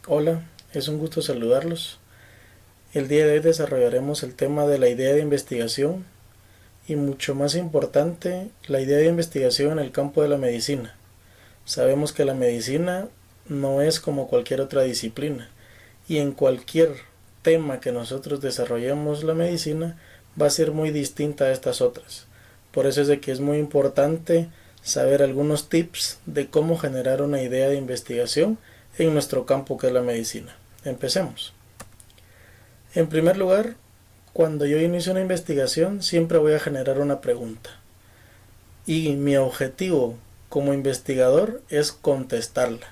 Hola, es un gusto saludarlos. El día de hoy desarrollaremos el tema de la idea de investigación y, mucho más importante, la idea de investigación en el campo de la medicina. Sabemos que la medicina no es como cualquier otra disciplina y en cualquier tema que nosotros desarrollemos la medicina va a ser muy distinta a estas otras. Por eso es de que es muy importante saber algunos tips de cómo generar una idea de investigación en nuestro campo que es la medicina. Empecemos. En primer lugar, cuando yo inicio una investigación siempre voy a generar una pregunta y mi objetivo como investigador es contestarla.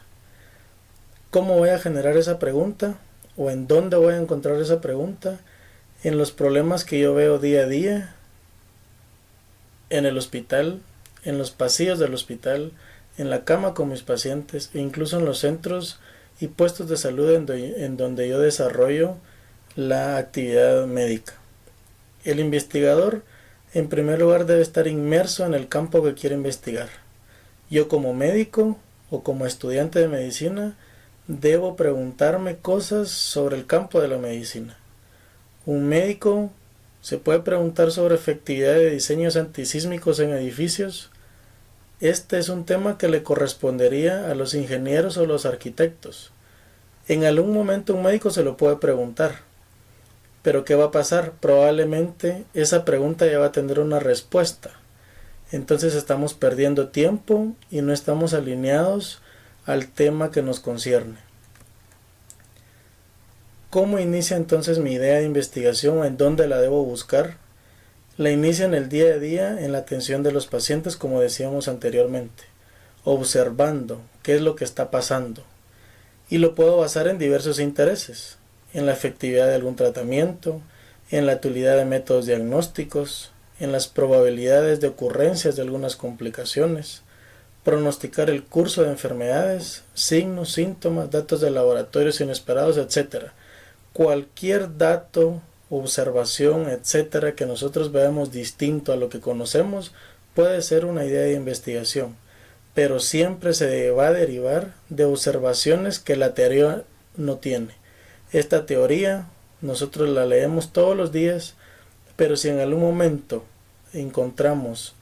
¿Cómo voy a generar esa pregunta? ¿O en dónde voy a encontrar esa pregunta? En los problemas que yo veo día a día, en el hospital, en los pasillos del hospital, en la cama con mis pacientes e incluso en los centros y puestos de salud en donde yo desarrollo la actividad médica. El investigador, en primer lugar, debe estar inmerso en el campo que quiere investigar. Yo como médico o como estudiante de medicina debo preguntarme cosas sobre el campo de la medicina. Un médico se puede preguntar sobre efectividad de diseños antisísmicos en edificios. Este es un tema que le correspondería a los ingenieros o los arquitectos. En algún momento un médico se lo puede preguntar. Pero ¿qué va a pasar? Probablemente esa pregunta ya va a tener una respuesta. Entonces estamos perdiendo tiempo y no estamos alineados al tema que nos concierne. ¿Cómo inicia entonces mi idea de investigación? ¿En dónde la debo buscar? La inicia en el día a día, en la atención de los pacientes, como decíamos anteriormente, observando qué es lo que está pasando. Y lo puedo basar en diversos intereses, en la efectividad de algún tratamiento, en la utilidad de métodos diagnósticos, en las probabilidades de ocurrencias de algunas complicaciones, pronosticar el curso de enfermedades, signos, síntomas, datos de laboratorios inesperados, etc. Cualquier dato, observación, etcétera, que nosotros veamos distinto a lo que conocemos, puede ser una idea de investigación, pero siempre se va a derivar de observaciones que la teoría no tiene. Esta teoría nosotros la leemos todos los días, pero si en algún momento encontramos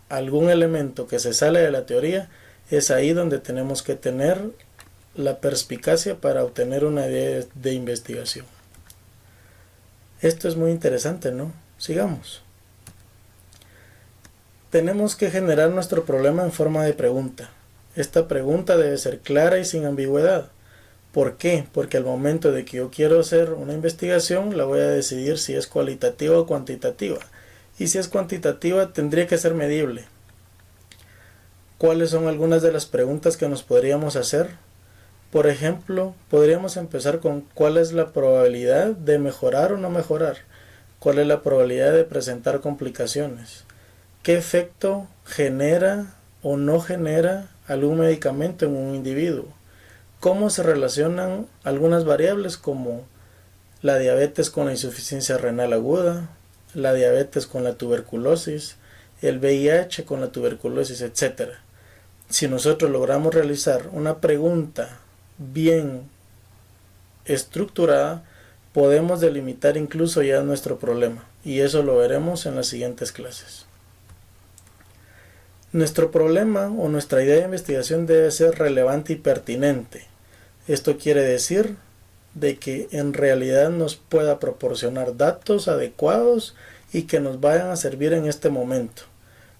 algún elemento que se sale de la teoría, es ahí donde tenemos que tener la perspicacia para obtener una idea de investigación. Esto es muy interesante, ¿no? Sigamos. Tenemos que generar nuestro problema en forma de pregunta. Esta pregunta debe ser clara y sin ambigüedad. ¿Por qué? Porque al momento de que yo quiero hacer una investigación, la voy a decidir si es cualitativa o cuantitativa. Y si es cuantitativa, tendría que ser medible. ¿Cuáles son algunas de las preguntas que nos podríamos hacer? Por ejemplo, podríamos empezar con ¿cuál es la probabilidad de mejorar o no mejorar? ¿Cuál es la probabilidad de presentar complicaciones? ¿Qué efecto genera o no genera algún medicamento en un individuo? ¿Cómo se relacionan algunas variables como la diabetes con la insuficiencia renal aguda, la diabetes con la tuberculosis, el VIH con la tuberculosis, etc.? Si nosotros logramos realizar una pregunta bien estructurada, podemos delimitar incluso ya nuestro problema, y eso lo veremos en las siguientes clases. Nuestro problema o nuestra idea de investigación debe ser relevante y pertinente. Esto quiere decir de que en realidad nos pueda proporcionar datos adecuados y que nos vayan a servir en este momento.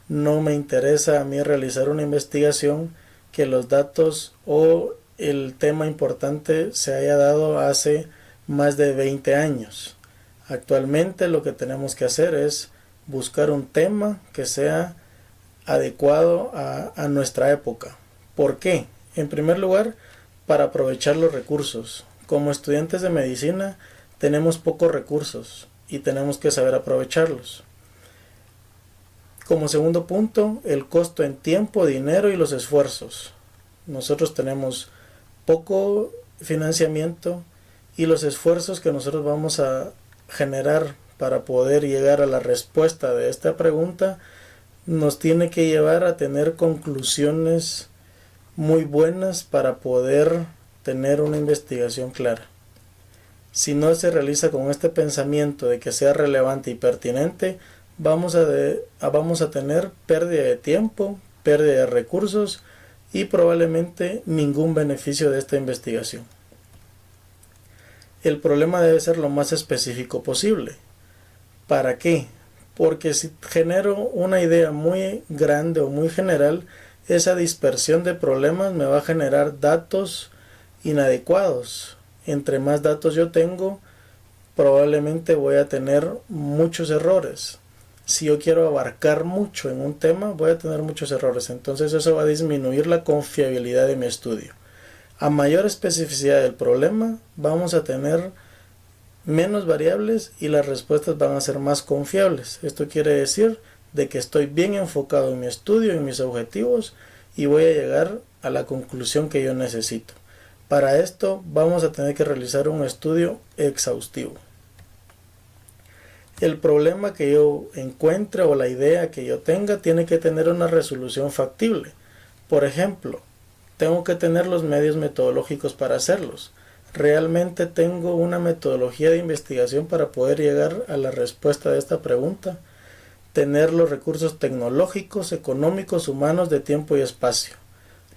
No me interesa a mí realizar una investigación que los datos o el tema importante se haya dado hace más de 20 años. Actualmente lo que tenemos que hacer es buscar un tema que sea adecuado a nuestra época. ¿Por qué? En primer lugar, para aprovechar los recursos. Como estudiantes de medicina tenemos pocos recursos y tenemos que saber aprovecharlos. Como segundo punto, el costo en tiempo, dinero y los esfuerzos. Nosotros tenemos poco financiamiento y los esfuerzos que nosotros vamos a generar para poder llegar a la respuesta de esta pregunta nos tiene que llevar a tener conclusiones muy buenas para poder tener una investigación clara. Si no se realiza con este pensamiento de que sea relevante y pertinente, vamos a tener pérdida de tiempo, pérdida de recursos y probablemente ningún beneficio de esta investigación. El problema debe ser lo más específico posible. ¿Para qué? Porque si genero una idea muy grande o muy general, esa dispersión de problemas me va a generar datos inadecuados. Entre más datos yo tengo, probablemente voy a tener muchos errores. Si yo quiero abarcar mucho en un tema, voy a tener muchos errores. Entonces eso va a disminuir la confiabilidad de mi estudio. A mayor especificidad del problema, vamos a tener menos variables y las respuestas van a ser más confiables. Esto quiere decir de que estoy bien enfocado en mi estudio, en mis objetivos, y voy a llegar a la conclusión que yo necesito. Para esto vamos a tener que realizar un estudio exhaustivo. El problema que yo encuentre o la idea que yo tenga tiene que tener una resolución factible. Por ejemplo, tengo que tener los medios metodológicos para hacerlos. ¿Realmente tengo una metodología de investigación para poder llegar a la respuesta de esta pregunta? Tener los recursos tecnológicos, económicos, humanos, de tiempo y espacio.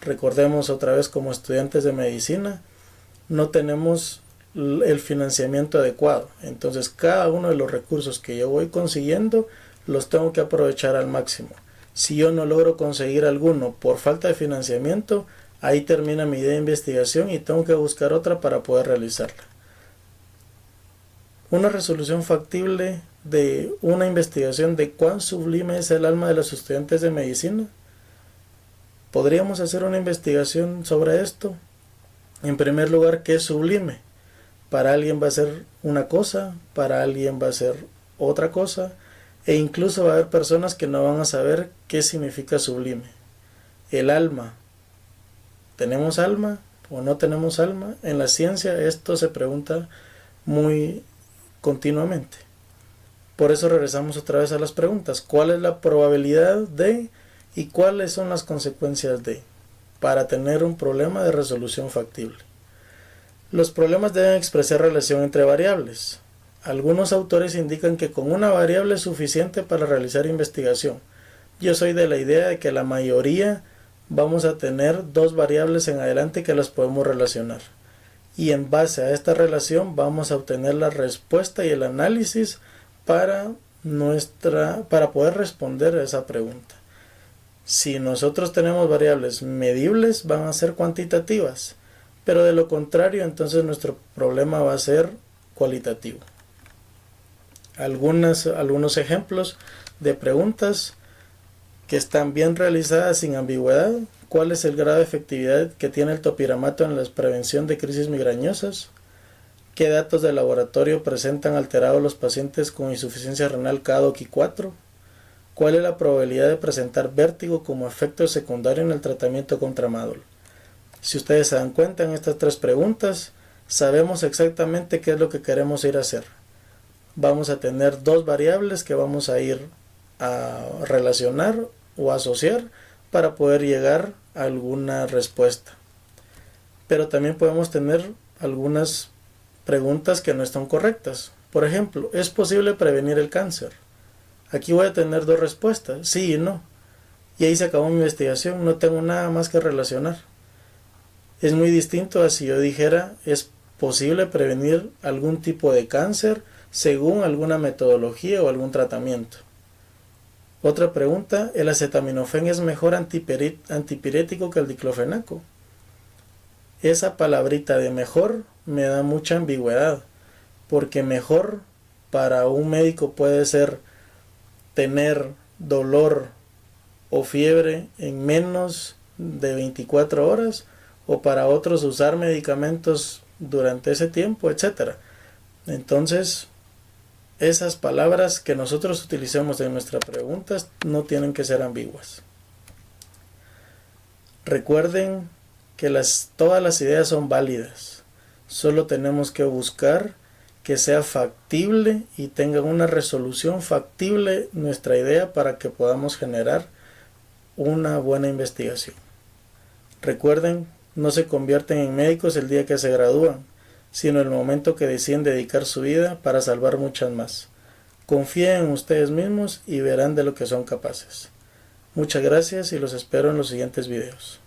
Recordemos otra vez, como estudiantes de medicina, no tenemos el financiamiento adecuado. Entonces cada uno de los recursos que yo voy consiguiendo los tengo que aprovechar al máximo. Si yo no logro conseguir alguno por falta de financiamiento, ahí termina mi idea de investigación y tengo que buscar otra para poder realizarla. Una resolución factible de una investigación de cuán sublime es el alma de los estudiantes de medicina. ¿Podríamos hacer una investigación sobre esto? En primer lugar, ¿qué es sublime? Para alguien va a ser una cosa, para alguien va a ser otra cosa, e incluso va a haber personas que no van a saber qué significa sublime. El alma. ¿Tenemos alma o no tenemos alma? En la ciencia esto se pregunta muy continuamente. Por eso regresamos otra vez a las preguntas. ¿Cuál es la probabilidad de y cuáles son las consecuencias de? Para tener un problema de resolución factible. Los problemas deben expresar relación entre variables. Algunos autores indican que con una variable es suficiente para realizar investigación. Yo soy de la idea de que la mayoría vamos a tener dos variables en adelante que las podemos relacionar. Y en base a esta relación vamos a obtener la respuesta y el análisis para poder responder a esa pregunta. Si nosotros tenemos variables medibles, van a ser cuantitativas, pero de lo contrario, entonces nuestro problema va a ser cualitativo. Algunos ejemplos de preguntas que están bien realizadas sin ambigüedad. ¿Cuál es el grado de efectividad que tiene el topiramato en la prevención de crisis migrañosas? ¿Qué datos de laboratorio presentan alterados los pacientes con insuficiencia renal KDOQI4? ¿Cuál es la probabilidad de presentar vértigo como efecto secundario en el tratamiento con tramadol? Si ustedes se dan cuenta en estas tres preguntas, sabemos exactamente qué es lo que queremos ir a hacer. Vamos a tener dos variables que vamos a ir a relacionar o asociar para poder llegar a alguna respuesta. Pero también podemos tener algunas preguntas que no están correctas. Por ejemplo, ¿es posible prevenir el cáncer? Aquí voy a tener dos respuestas, sí y no. Y ahí se acabó mi investigación, no tengo nada más que relacionar. Es muy distinto a si yo dijera, ¿es posible prevenir algún tipo de cáncer según alguna metodología o algún tratamiento? Otra pregunta, ¿el acetaminofén es mejor antipirético que el diclofenaco? Esa palabrita de mejor me da mucha ambigüedad, porque mejor para un médico puede ser tener dolor o fiebre en menos de 24 horas, o para otros usar medicamentos durante ese tiempo, etc. Entonces, esas palabras que nosotros utilizamos en nuestras preguntas no tienen que ser ambiguas. Recuerden que todas las ideas son válidas. Solo tenemos que buscar que sea factible y tenga una resolución factible nuestra idea para que podamos generar una buena investigación. Recuerden No se convierten en médicos el día que se gradúan, sino el momento que deciden dedicar su vida para salvar muchas más. Confíen en ustedes mismos y verán de lo que son capaces. Muchas gracias y los espero en los siguientes videos.